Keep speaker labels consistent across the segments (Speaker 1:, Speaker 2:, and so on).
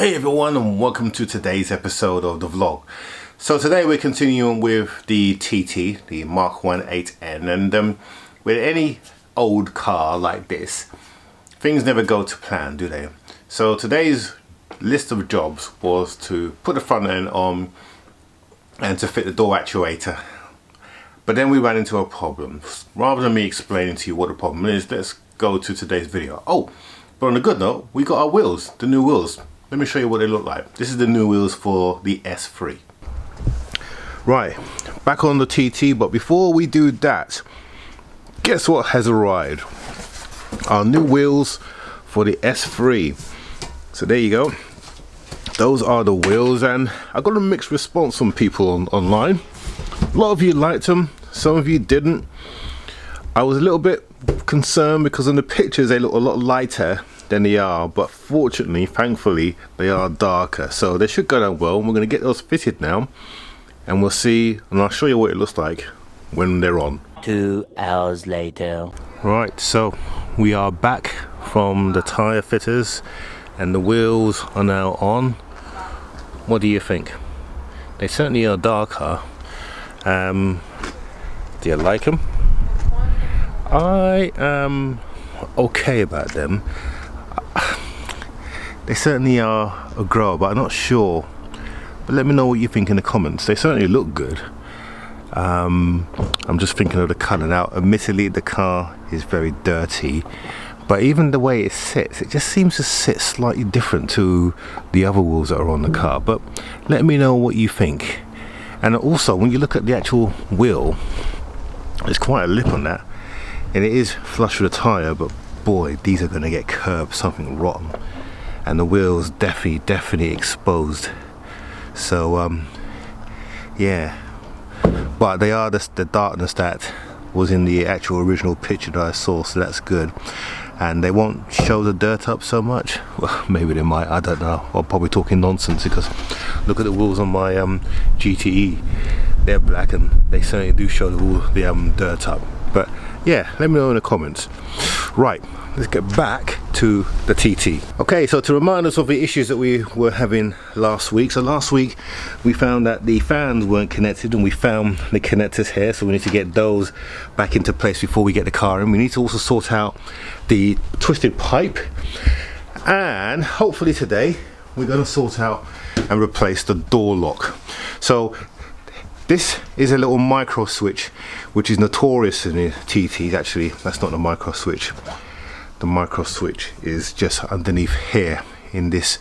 Speaker 1: Hey everyone, and welcome to today's episode of the vlog. So today we're continuing with the TT, the Mark 18N, and with any old car like this, things never go to plan, do they? So today's list of jobs was to put the front end on and to fit the door actuator. But then we ran into a problem. Rather than me explaining to you what the problem is, let's go to today's video. Oh, but on a good note, we got our wheels, the new wheels. Let me show you what they look like. This is the new wheels for the S3. Right, back on the TT, but before we do that, guess what has arrived? Our new wheels for the S3. So there you go. Those are the wheels, and I got a mixed response from people online. A lot of you liked them, some of you didn't. I was a little bit concerned because in the pictures they look a lot lighter than they are, but fortunately, thankfully, they are darker, so they should go down well. We're going to get those fitted now, and we'll see, and I'll show you what it looks like when they're on.
Speaker 2: 2 hours later.
Speaker 1: Right, so we are back from the tyre fitters and the wheels are now on. What do you think? They certainly are darker. Do you like them? I am okay about them. They certainly are a grower, but I'm not sure. But let me know what you think in the comments. They certainly look good. I'm just thinking of the colour now. Admittedly, the car is very dirty, but even the way it sits, it just seems to sit slightly different to the other wheels that are on the car. But let me know what you think. And also, when you look at the actual wheel, there's quite a lip on that, and it is flush with the tyre, but boy, these are going to get curbed, something rotten. And the wheels definitely exposed. So yeah, but they are the darkness that was in the actual original picture that I saw, so that's good. And they won't show the dirt up so much. Well, maybe they might, I don't know. I'm probably talking nonsense because look at the wheels on my GTE. They're black and they certainly do show the dirt up. But yeah, let me know in the comments. Right, let's get back to the TT. Okay, so to remind us of the issues that we were having last week. So last week we found that the fans weren't connected, and we found the connectors here, so we need to get those back into place before we get the car in. We need to also sort out the twisted pipe, and hopefully today we're going to sort out and replace the door lock. So this is a little micro switch which is notorious in the TTs. Actually, that's not the micro switch. The micro switch is just underneath here in this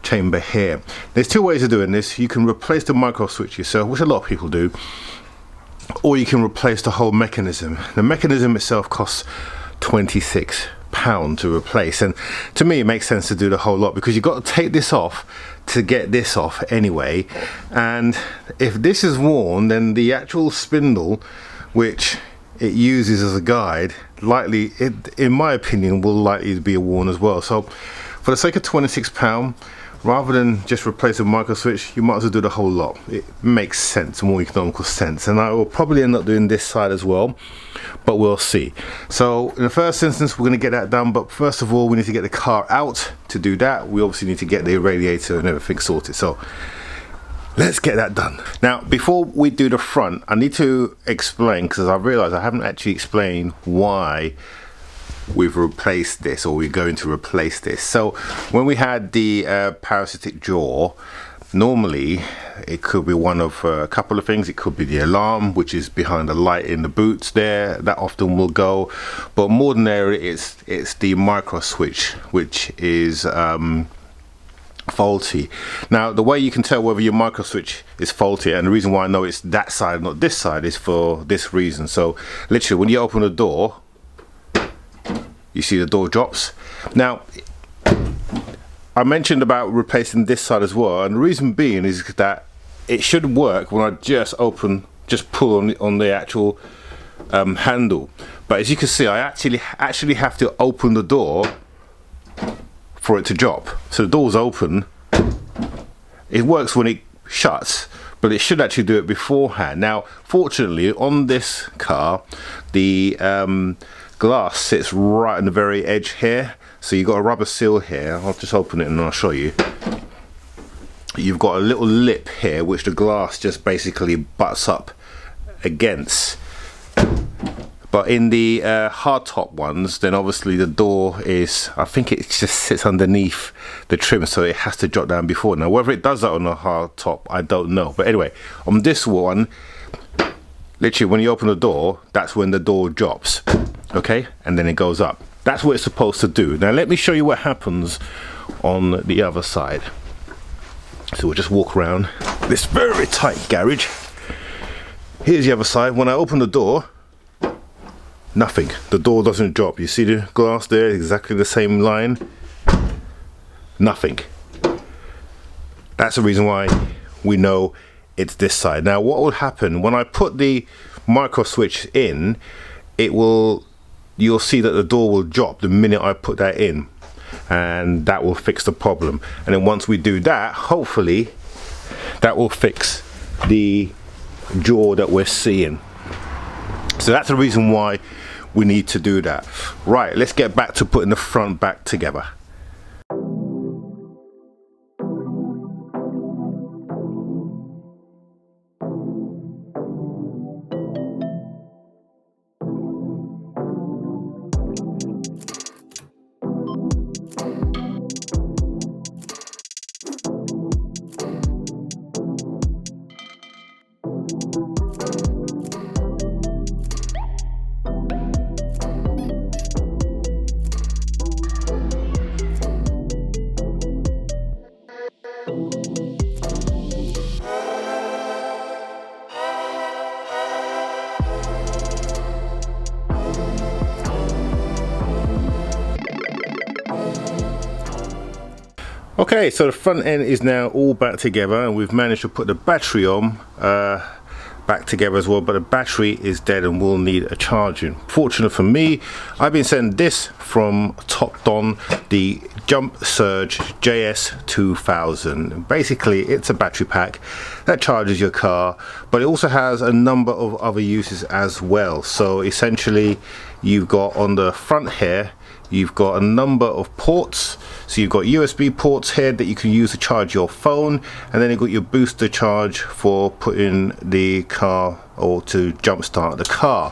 Speaker 1: chamber here. There's two ways of doing this. You can replace the micro switch yourself, which a lot of people do, or you can replace the whole mechanism. The mechanism itself costs £26 to replace, and to me it makes sense to do the whole lot because you've got to take this off to get this off anyway. And if this is worn, then the actual spindle which it uses as a guide, likely, in my opinion, will likely be worn as well. So for the sake of £26, rather than just replace a micro switch, you might as well do the whole lot. It makes sense, more economical sense. And I will probably end up doing this side as well, but we'll see. So in the first instance, we're going to get that done, but first of all, we need to get the car out. To do that, we obviously need to get the radiator and everything sorted. So let's get that done. Now, before we do the front, I need to explain, because I've realized I haven't actually explained why we've replaced this, or we're going to replace this. So when we had the parasitic jaw, normally it could be one of a couple of things. It could be the alarm, which is behind the light in the boots there, that often will go, but more than there, it's the micro switch which is faulty. Now, the way you can tell whether your micro switch is faulty, and the reason why I know it's that side, not this side, is for this reason. So literally, when you open the door, you see the door drops. Now, I mentioned about replacing this side as well, and the reason being is that it should work when I just pull on the actual handle. But as you can see, I actually have to open the door for it to drop. So the door's open. It works when it shuts, but it should actually do it beforehand. Now, fortunately, on this car, the glass sits right on the very edge here, so you've got a rubber seal here. I'll just open it and I'll show you. you've got a little lip here which the glass just basically butts up against. But in the hard top ones, then obviously the door is, I think it just sits underneath the trim, so it has to drop down before. Now whether it does that on a hard top, I don't know. But anyway, on this one, literally when you open the door, that's when the door drops, okay, and then it goes up. That's what it's supposed to do. Now let me show you what happens on the other side. So we'll just walk around this very tight garage. Here's the other side. When I open the door, nothing. The door doesn't drop. You see the glass there, exactly the same line. Nothing. That's the reason why we know it's this side. Now what will happen when I put the micro switch in, you'll see that the door will drop the minute I put that in, and that will fix the problem. And then once we do that, hopefully that will fix the jaw that we're seeing. So that's the reason why we need to do that. Right, let's get back to putting the front back together. Okay, so the front end is now all back together, and we've managed to put the battery on back together as well, but the battery is dead and will need a charging. Fortunate for me, I've been sending this from Top Don, the Jump Surge JS2000. Basically it's a battery pack that charges your car, but it also has a number of other uses as well. So essentially you've got on the front here, you've got a number of ports. So you've got USB ports here that you can use to charge your phone, and then you've got your booster charge for putting the car or to jump start the car.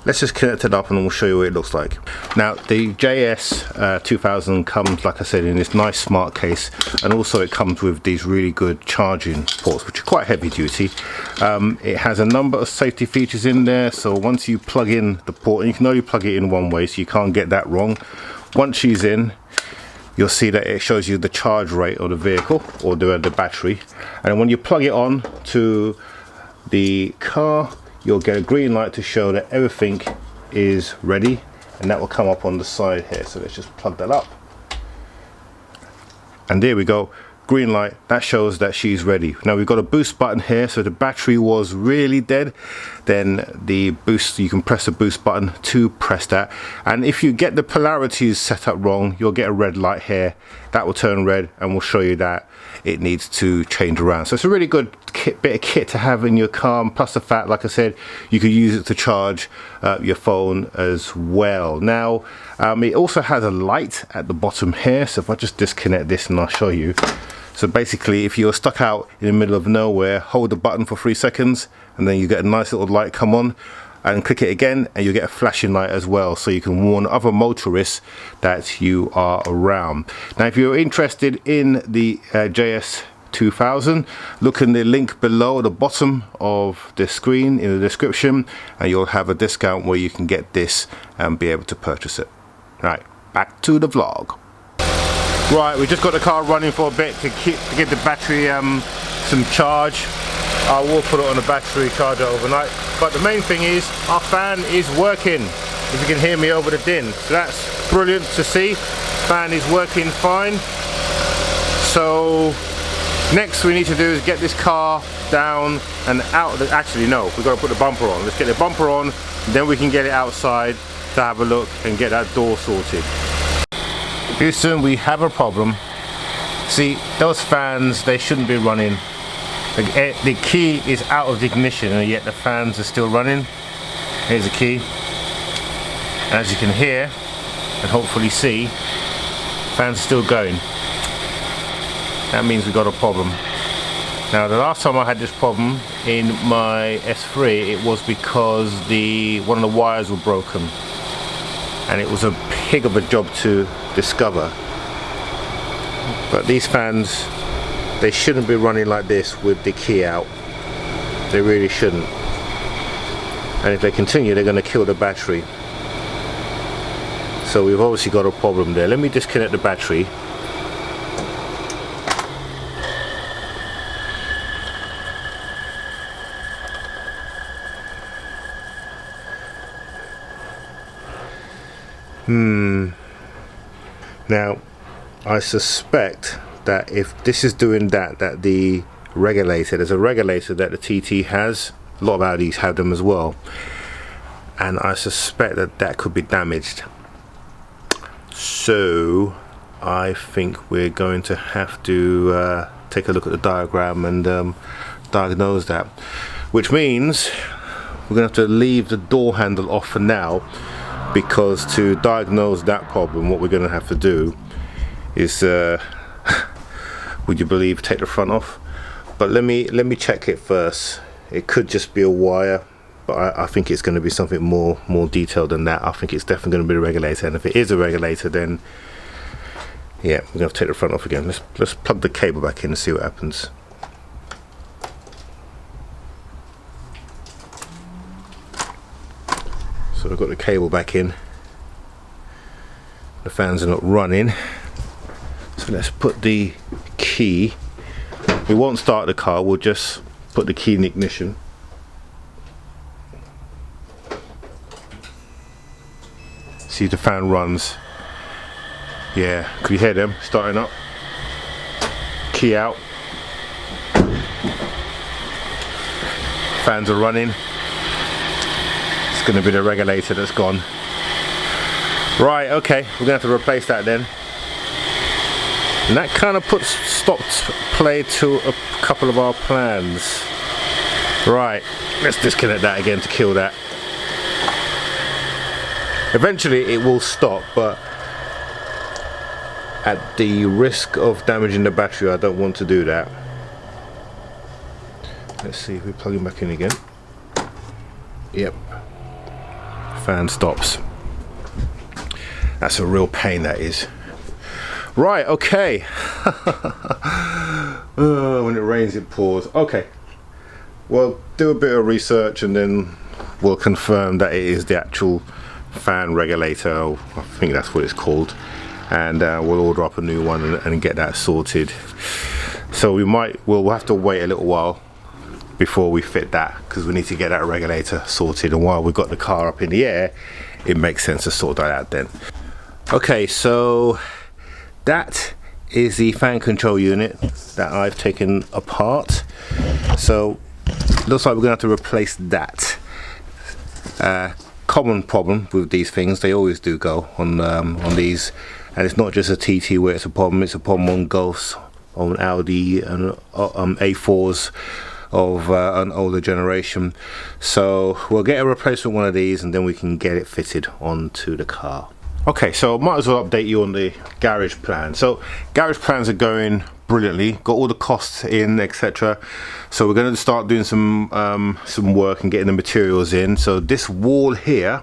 Speaker 1: Let's just connect it up and we'll show you what it looks like. Now the JS2000 comes, like I said, in this nice smart case, and also it comes with these really good charging ports which are quite heavy duty. It has a number of safety features in there, so once you plug in the port, and you can only plug it in one way so you can't get that wrong. Once she's in, you'll see that it shows you the charge rate of the vehicle or the battery, and when you plug it on to the car, you'll get a green light to show that everything is ready, and that will come up on the side here. So let's just plug that up, and there we go, green light. That shows that she's ready. Now we've got a boost button here, so the battery was really dead, then the boost, you can press the boost button to press that, and if you get the polarities set up wrong, you'll get a red light here that will turn red and will show you that it needs to change around. So it's a really good bit of kit to have in your car, and plus the fact, like I said, you could use it to charge your phone as well. Now it also has a light at the bottom here, so if I just disconnect this and I'll show you. So basically if you're stuck out in the middle of nowhere, hold the button for 3 seconds and then you get a nice little light come on, and click it again and you get a flashing light as well, so you can warn other motorists that you are around. Now if you're interested in the JS2000, look in the link below at the bottom of the screen in the description, and you'll have a discount where you can get this and be able to purchase it. Right, back to the vlog. Right, we just got the car running for a bit to get the battery some charge. I will put it on a battery charger overnight, but the main thing is our fan is working, if you can hear me over the din. So that's brilliant to see. Fan is working fine. So next we need to do is get this car down and out. Actually no, we've got to put the bumper on. Let's get the bumper on, then we can get it outside to have a look and get that door sorted. Houston, we have a problem. See, those fans, they shouldn't be running. The key is out of the ignition and yet the fans are still running. Here's the key. And as you can hear and hopefully see, fans are still going. That means we've got a problem. Now the last time I had this problem in my S3, it was because one of the wires were broken, and it was a pig of a job to discover. But these fans, they shouldn't be running like this with the key out. They really shouldn't. And if they continue, they're going to kill the battery. So we've obviously got a problem there. Let me disconnect the battery. Now, I suspect that if this is doing that the regulator, there's a regulator that the TT has, a lot of Audis have them as well, and I suspect that could be damaged. So I think we're going to have to take a look at the diagram and diagnose that, which means we're going to have to leave the door handle off for now, because to diagnose that problem, what we're going to have to do is would you believe, take the front off. But let me check it first. It could just be a wire, but I think it's going to be something more detailed than that. I think it's definitely going to be a regulator, and if it is a regulator, then yeah, we're going to have to take the front off again. Let's plug the cable back in and see what happens. So I've got the cable back in. The fans are not running. So let's put the key. We won't start the car, we'll just put the key in the ignition. See if the fan runs. Yeah, can you hear them starting up? Key out. Fans are running. It's going to be the regulator that's gone. Right, okay, we're going to have to replace that then. And that kind of stopped play to a couple of our plans. Right, let's disconnect that again to kill that. Eventually it will stop, but at the risk of damaging the battery, I don't want to do that. Let's see if we plug him back in again. Yep. Fan stops. That's a real pain, that is. Right, okay. When it rains, it pours. Okay. Well, do a bit of research and then we'll confirm that it is the actual fan regulator. I think that's what it's called. And we'll order up a new one and get that sorted. So we'll have to wait a little while before we fit that, because we need to get that regulator sorted, and while we've got the car up in the air, it makes sense to sort that out then. Okay, so that is the fan control unit that I've taken apart. So looks like we're gonna have to replace that. Common problem with these things, they always do go on these, and it's not just a TT where it's a problem on Golfs, on Audi and A4s of an older generation. So we'll get a replacement one of these and then we can get it fitted onto the car. Okay, so might as well update you on the garage plan. So garage plans are going brilliantly, got all the costs in, etc. So we're going to start doing some work and getting the materials in. So this wall here,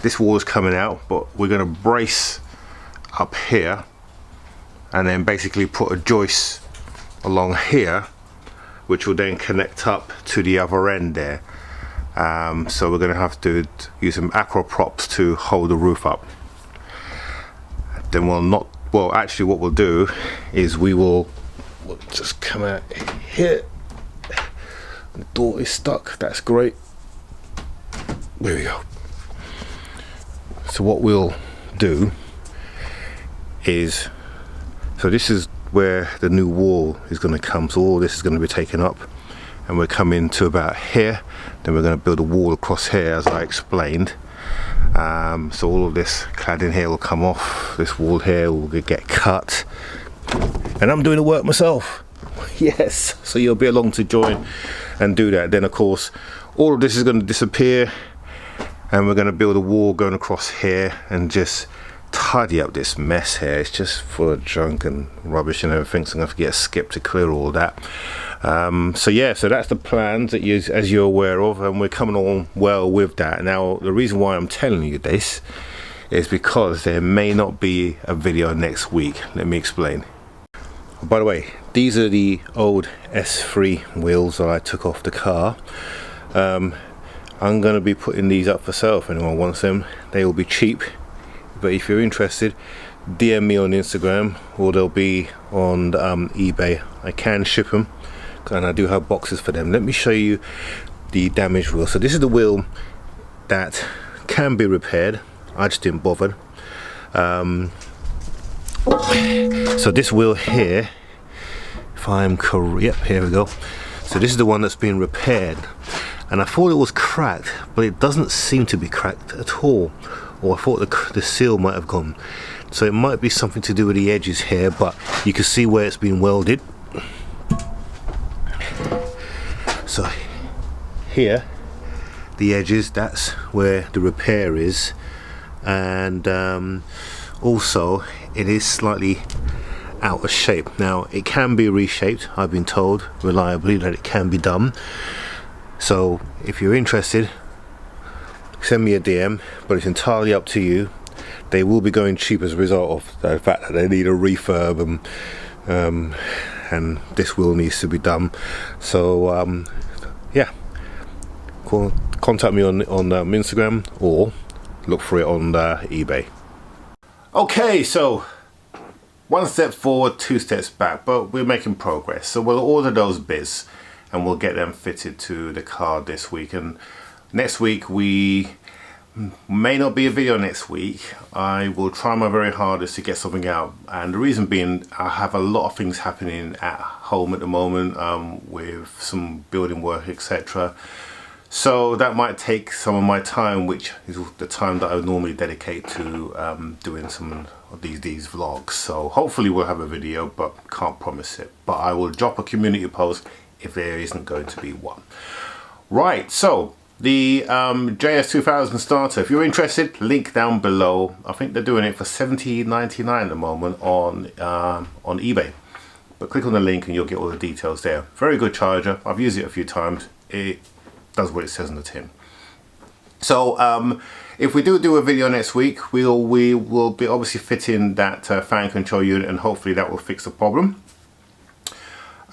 Speaker 1: this wall is coming out, but we're going to brace up here and then basically put a joist along here, which will then connect up to the other end there. So we're going to have to use some acro props to hold the roof up. Then actually what we'll do is we'll just come out here. The door is stuck, that's great. There we go. So what we'll do is, so this is where the new wall is going to come, so all this is going to be taken up and we're coming to about here. Then we're going to build a wall across here, as I explained. So all of this cladding here will come off, this wall here will get cut, and I'm doing the work myself. Yes, so you'll be along to join and do that. Then of course all of this is going to disappear and we're going to build a wall going across here and just tidy up this mess here. It's just full of junk and rubbish and everything, so I'm going to have to get a skip to clear all that. So yeah, so that's the plans that you, as you're aware of, and we're coming on well with that. Now the reason why I'm telling you this is because there may not be a video next week. Let me explain. By the way, these are the old S3 wheels that I took off the car. I'm going to be putting these up for sale if anyone wants them. They will be cheap, but if you're interested, DM me on Instagram, or they'll be on eBay. I can ship them, and I do have boxes for them. Let me show you the damaged wheel. So this is the wheel that can be repaired. I just didn't bother. So this wheel here, if I'm correct, yep, here we go. So this is the one that's been repaired, and I thought it was cracked, but it doesn't seem to be cracked at all. Or I thought the seal might have gone. So it might be something to do with the edges here, but you can see where it's been welded. So here, the edges, that's where the repair is. And also it is slightly out of shape. Now it can be reshaped. I've been told reliably that it can be done. So if you're interested, send me a DM, but it's entirely up to you. They will be going cheap as a result of the fact that they need a refurb, and this wheel needs to be done. So yeah, contact me on Instagram, or look for it on eBay. Okay, so one step forward, two steps back, but we're making progress. So we'll order those bits and we'll get them fitted to the car this week. And next week, we may not be a video next week. I will try my very hardest to get something out, and the reason being, I have a lot of things happening at home at the moment, with some building work, etc. So that might take some of my time, which is the time that I would normally dedicate to doing some of these vlogs. So hopefully we'll have a video, but can't promise it. But I will drop a community post if there isn't going to be one. Right, so the JS2000 starter, if you're interested, link down below. I think they're doing it for $17.99 at the moment on eBay. But click on the link and you'll get all the details there. Very good charger. I've used it a few times. It does what it says on the tin. So if we do a video next week, we will be obviously fitting that fan control unit, and hopefully that will fix the problem.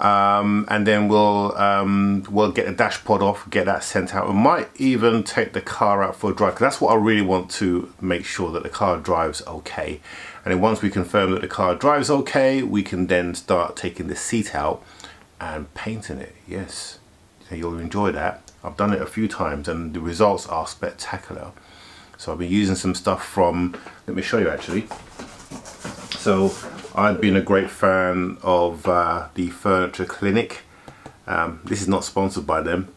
Speaker 1: And then we'll get the dash pod off, get that sent out. We might even take the car out for a drive, because that's what I really want to make sure, that the car drives okay. And then once we confirm that the car drives okay, we can then start taking the seat out and painting it. Yes, you'll enjoy that. I've done it a few times and the results are spectacular. So I've been using some stuff from, let me show you actually. So I've been a great fan of the Furniture Clinic. This is not sponsored by them.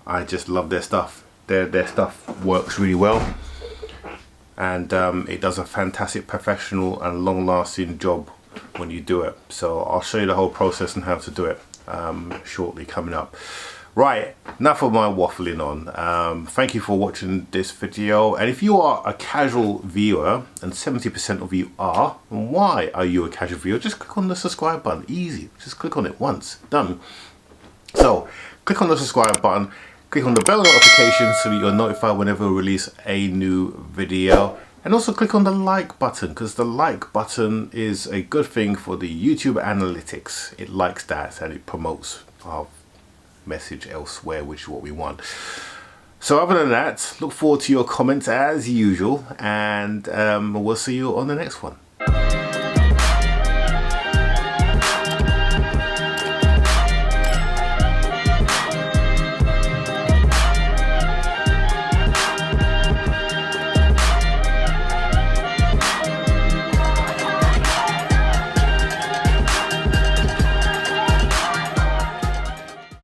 Speaker 1: I just love their stuff. Their stuff works really well, and it does a fantastic professional and long-lasting job when you do it. So I'll show you the whole process and how to do it shortly coming up. Right, enough of my waffling on. Thank you for watching this video, and if you are a casual viewer, and 70% of you are, and why are you a casual viewer? Just click on the subscribe button. Easy, just click on it once, done. So click on the subscribe button, click on the bell notification so that you're notified whenever we release a new video, and also click on the like button, because the like button is a good thing for the YouTube analytics. It likes that and it promotes our message elsewhere, which is what we want. So other than that, look forward to your comments as usual, and we'll see you on the next one.